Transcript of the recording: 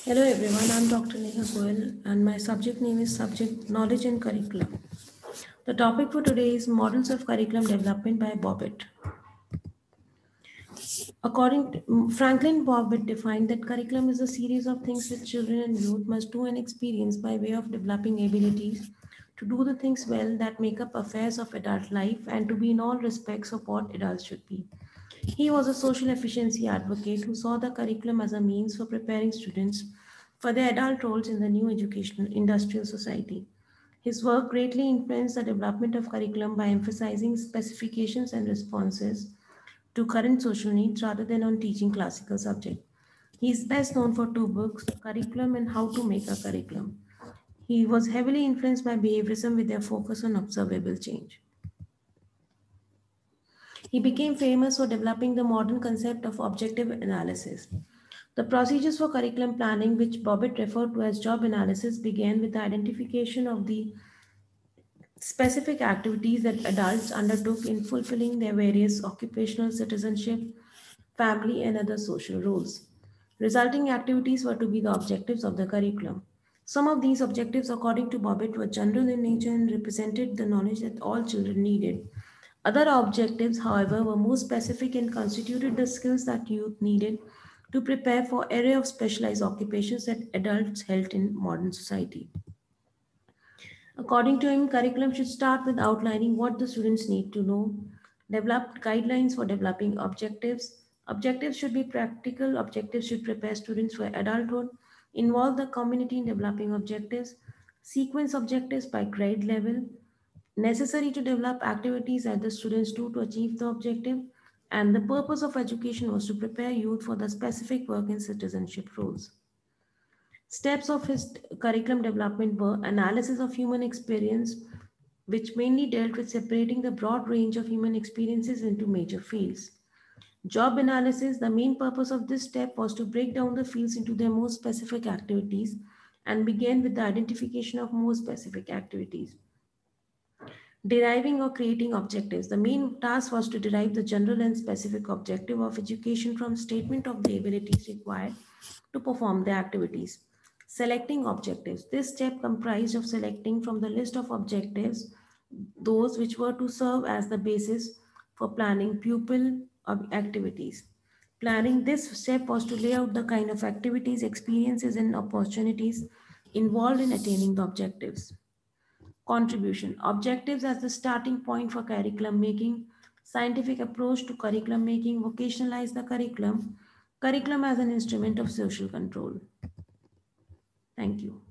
Hello everyone, I'm Dr. Neha Goel and my subject name is Subject Knowledge and Curriculum. The topic for today is Models of Curriculum Development by Bobbitt. According to Franklin Bobbitt defined that curriculum is a series of things which children and youth must do and experience by way of developing abilities to do the things well that make up affairs of adult life and to be in all respects of what adults should be. He was a social efficiency advocate who saw the curriculum as a means for preparing students for their adult roles in the new educational industrial society. His work greatly influenced the development of curriculum by emphasizing specifications and responses to current social needs rather than on teaching classical subject. He is best known for two books, The Curriculum and How to Make a Curriculum. He was heavily influenced by behaviorism with their focus on observable change. He became famous for developing the modern concept of objective analysis. The procedures for curriculum planning, which Bobbitt referred to as job analysis, began with the identification of the specific activities that adults undertook in fulfilling their various occupational, citizenship, family, and other social roles. Resulting activities were to be the objectives of the curriculum. Some of these objectives, according to Bobbitt, were general in nature and represented the knowledge that all children needed. Other objectives, however, were more specific and constituted the skills that youth needed to prepare for array of specialized occupations that adults held in modern society. According to him, curriculum should start with outlining what the students need to know, develop guidelines for developing objectives. Objectives should be practical, objectives should prepare students for adulthood, involve the community in developing objectives, sequence objectives by grade level, necessary to develop activities that the students do to achieve the objective, and the purpose of education was to prepare youth for the specific work and citizenship roles. Steps of his curriculum development were analysis of human experience, which mainly dealt with separating the broad range of human experiences into major fields. Job analysis, the main purpose of this step was to break down the fields into their more specific activities and began with the identification of more specific activities. Deriving or creating objectives. The main task was to derive the general and specific objective of education from statement of the abilities required to perform the activities. Selecting objectives. This step comprised of selecting from the list of objectives those which were to serve as the basis for planning pupil activities. Planning this step was to lay out the kind of activities, experiences, and opportunities involved in attaining the objectives. Contribution. Objectives as the starting point for curriculum making. Scientific approach to curriculum making. Vocationalize the curriculum. Curriculum as an instrument of social control. Thank you.